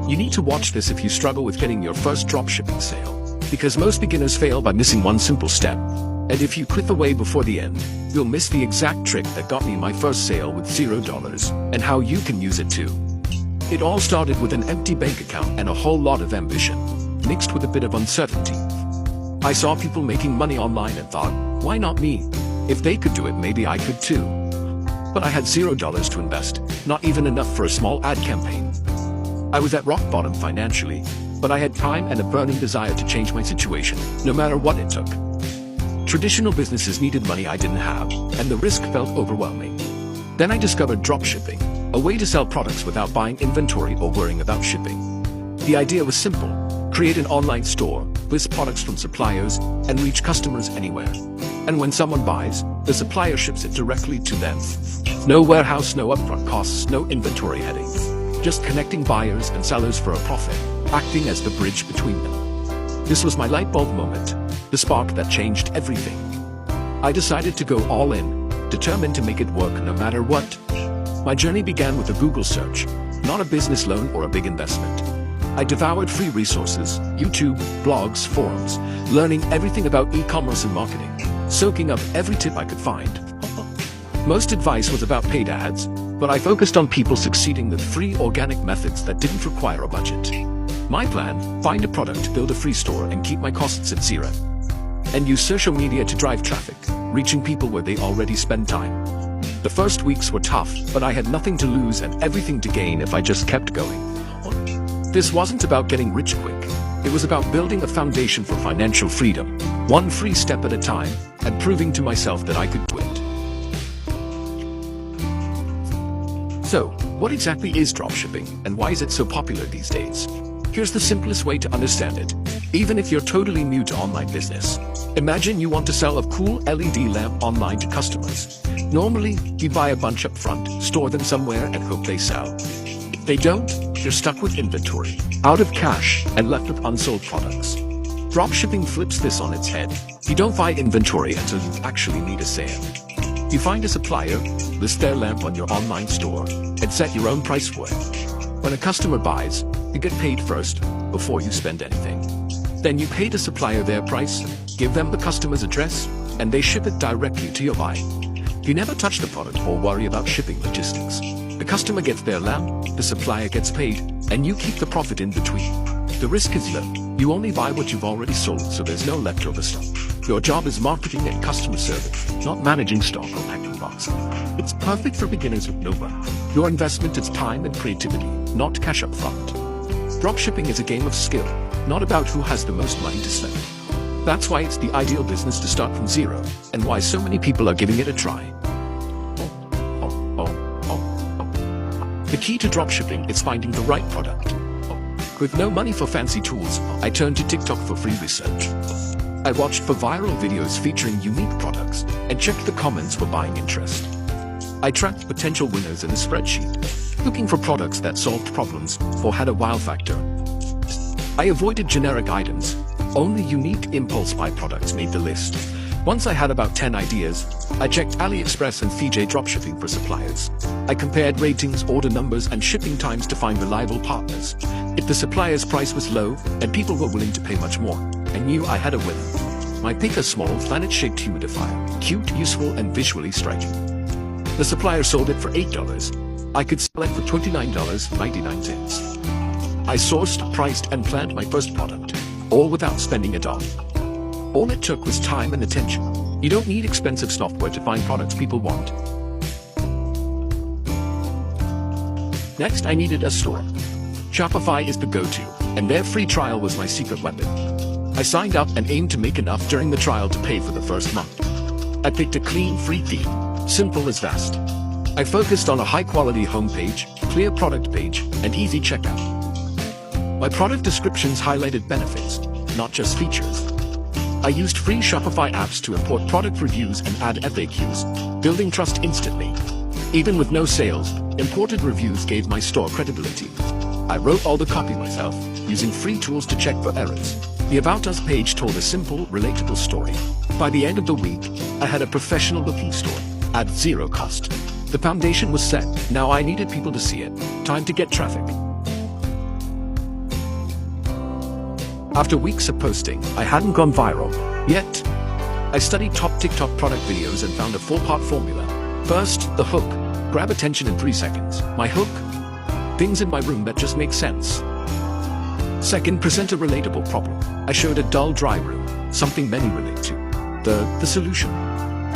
You need to watch this if you struggle with getting your first dropshipping sale, because most beginners fail by missing one simple step. And if you click away before the end, you'll miss the exact trick that got me my first sale with $0 and how you can use it too. It all started with an empty bank account and a whole lot of ambition, mixed with a bit of uncertainty. I saw people making money online and thought, why not me? If they could do it, maybe I could too. But I had $0 to invest, not even enough for a small ad campaign. I was at rock bottom financially, but I had time and a burning desire to change my situation, no matter what it took. Traditional businesses needed money I didn't have, and the risk felt overwhelming. Then I discovered dropshipping, a way to sell products without buying inventory or worrying about shipping. The idea was simple: create an online store, list products from suppliers, and reach customers anywhere. And when someone buys, the supplier ships it directly to them. No warehouse, no upfront costs, no inventory headaches. Just connecting buyers and sellers for a profit, acting as the bridge between them. This was my light bulb moment, the spark that changed everything. I decided to go all in, determined to make it work no matter what. My journey began with a Google search, not a business loan or a big investment. I devoured free resources, YouTube, blogs, forums, learning everything about e-commerce and marketing, soaking up every tip I could find. Most advice was about paid ads, but I focused on people succeeding with free organic methods that didn't require a budget. My plan: find a product, build a free store, and keep my costs at zero. And use social media to drive traffic, reaching people where they already spend time. The first weeks were tough, but I had nothing to lose and everything to gain if I just kept going. This wasn't about getting rich quick. It was about building a foundation for financial freedom, one free step at a time, and proving to myself that I could do it. So, what exactly is dropshipping, and why is it so popular these days? Here's the simplest way to understand it, even if you're totally new to online business. Imagine you want to sell a cool LED lamp online to customers. Normally, you buy a bunch up front, store them somewhere, and hope they sell. If they don't, you're stuck with inventory, out of cash, and left with unsold products. Dropshipping flips this on its head. You don't buy inventory until you actually need a sale. You find a supplier, list their lamp on your online store, and set your own price for it. When a customer buys, you get paid first, before you spend anything. Then you pay the supplier their price, give them the customer's address, and they ship it directly to your buy. You never touch the product or worry about shipping logistics. The customer gets their lamp, the supplier gets paid, and you keep the profit in between. The risk is low. You only buy what you've already sold, so there's no leftover stock. Your job is marketing and customer service, not managing stock or packing boxes. It's perfect for beginners with no budget. Your investment is time and creativity, not cash up front. Dropshipping is a game of skill, not about who has the most money to spend. That's why it's the ideal business to start from zero, and why so many people are giving it a try. The key to dropshipping is finding the right product. With no money for fancy tools, I turned to TikTok for free research. I watched for viral videos featuring unique products and checked the comments for buying interest. I tracked potential winners in a spreadsheet, looking for products that solved problems or had a wow factor. I avoided generic items. Only unique impulse buy products made the list. Once I had about 10 ideas, I checked AliExpress and FJ Dropshipping for suppliers. I compared ratings, order numbers, and shipping times to find reliable partners. If the supplier's price was low and people were willing to pay much more, I knew I had a winner. My pick: a small planet-shaped humidifier, cute, useful, and visually striking. The supplier sold it for $8. I could sell it for $29.99. I sourced, priced, and planned my first product, all without spending a dollar. All it took was time and attention. You don't need expensive software to find products people want. Next, I needed a store. Shopify is the go-to, and their free trial was my secret weapon. I signed up and aimed to make enough during the trial to pay for the first month. I picked a clean, free theme, simple as vast. I focused on a high-quality homepage, clear product page, and easy checkout. My product descriptions highlighted benefits, not just features. I used free Shopify apps to import product reviews and add FAQs, building trust instantly. Even with no sales, imported reviews gave my store credibility. I wrote all the copy myself, using free tools to check for errors. The About Us page told a simple, relatable story. By the end of the week, I had a professional-looking store, at zero cost. The foundation was set. Now I needed people to see it. Time to get traffic. After weeks of posting, I hadn't gone viral yet. I studied top TikTok product videos and found a 4-part formula. First, the hook. Grab attention in 3 seconds. My hook? Things in my room that just make sense. Second, present a relatable problem. I showed a dull, dry room, something many relate to. The solution.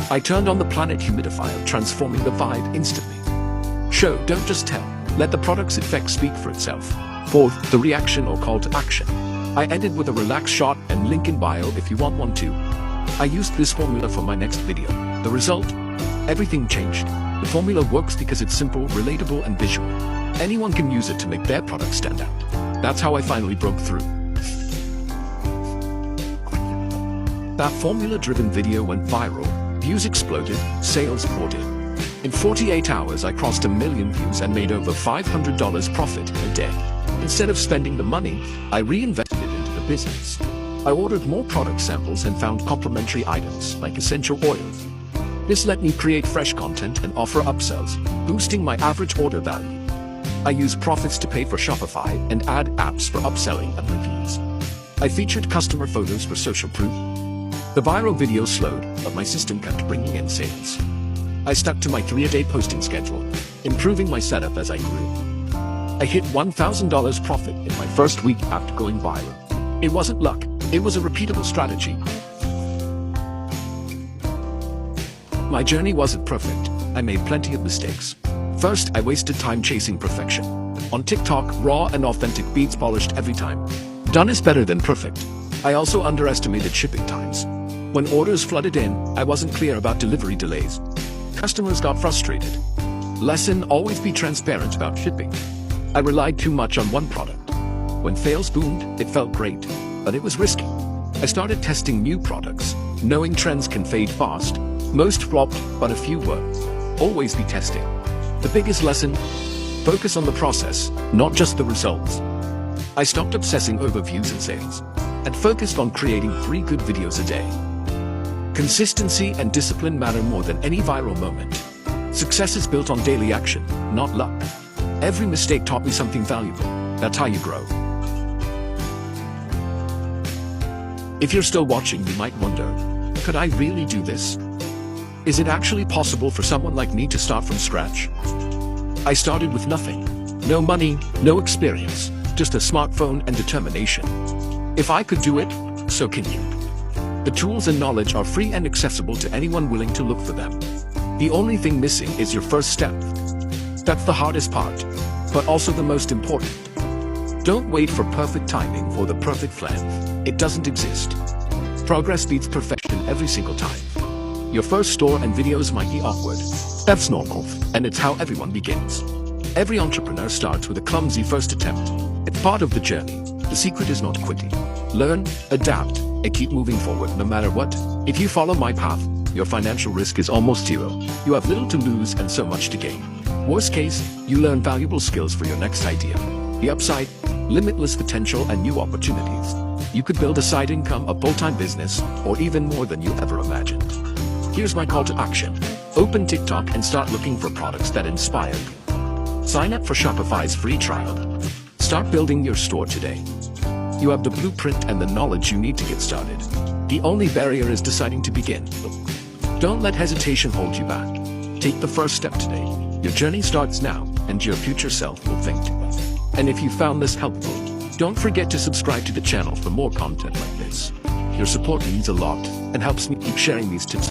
I turned on the planet humidifier, transforming the vibe instantly. Show, don't just tell. Let the product's effect speak for itself. Fourth, the reaction or call to action. I ended with a relaxed shot and link in bio if you want one too. I used this formula for my next video. The result? Everything changed. The formula works because it's simple, relatable, and visual. Anyone can use it to make their product stand out. That's how I finally broke through. That formula-driven video went viral. Views exploded, sales poured in. In 48 hours, I crossed 1 million views and made over $500 profit in a day. Instead of spending the money, I reinvested it into the business. I ordered more product samples and found complementary items like essential oils. This let me create fresh content and offer upsells, boosting my average order value. I used profits to pay for Shopify and add apps for upselling and reviews. I featured customer photos for social proof. The viral video slowed, but my system kept bringing in sales. I stuck to my 3-a-day posting schedule, improving my setup as I grew. I hit $1,000 profit in my first week after going viral. It wasn't luck, it was a repeatable strategy. My journey wasn't perfect. I made plenty of mistakes. First, I wasted time chasing perfection. On TikTok, raw and authentic beats polished every time. Done is better than perfect. I also underestimated shipping times. When orders flooded in, I wasn't clear about delivery delays. Customers got frustrated. Lesson: always be transparent about shipping. I relied too much on one product. When sales boomed, it felt great, but it was risky. I started testing new products, knowing trends can fade fast. Most flopped, but a few were. Always be testing. The biggest lesson: focus on the process, not just the results. I stopped obsessing over views and sales, and focused on creating 3 good videos a day. Consistency and discipline matter more than any viral moment. Success is built on daily action, not luck. Every mistake taught me something valuable. That's how you grow. If you're still watching, you might wonder, could I really do this? Is it actually possible for someone like me to start from scratch? I started with nothing. No money, no experience, just a smartphone and determination. If I could do it, so can you. The tools and knowledge are free and accessible to anyone willing to look for them. The only thing missing is your first step. That's the hardest part, but also the most important. Don't wait for perfect timing or the perfect plan. It doesn't exist. Progress beats perfection every single time. Your first store and videos might be awkward. That's normal, and it's how everyone begins. Every entrepreneur starts with a clumsy first attempt. It's part of the journey. The secret is not quitting. Learn, adapt, and keep moving forward no matter what. If you follow my path, your financial risk is almost zero. You have little to lose and so much to gain. Worst case, you learn valuable skills for your next idea. The upside: limitless potential and new opportunities. You could build a side income, a full-time business, or even more than you ever imagined. Here's my call to action. Open TikTok and start looking for products that inspire you. Sign up for Shopify's free trial. Start building your store today. You have the blueprint and the knowledge you need to get started. The only barrier is deciding to begin. Don't let hesitation hold you back. Take the first step today. Your journey starts now, and your future self will thank you. And if you found this helpful, don't forget to subscribe to the channel for more content like this. Your support means a lot and helps me keep sharing these tips.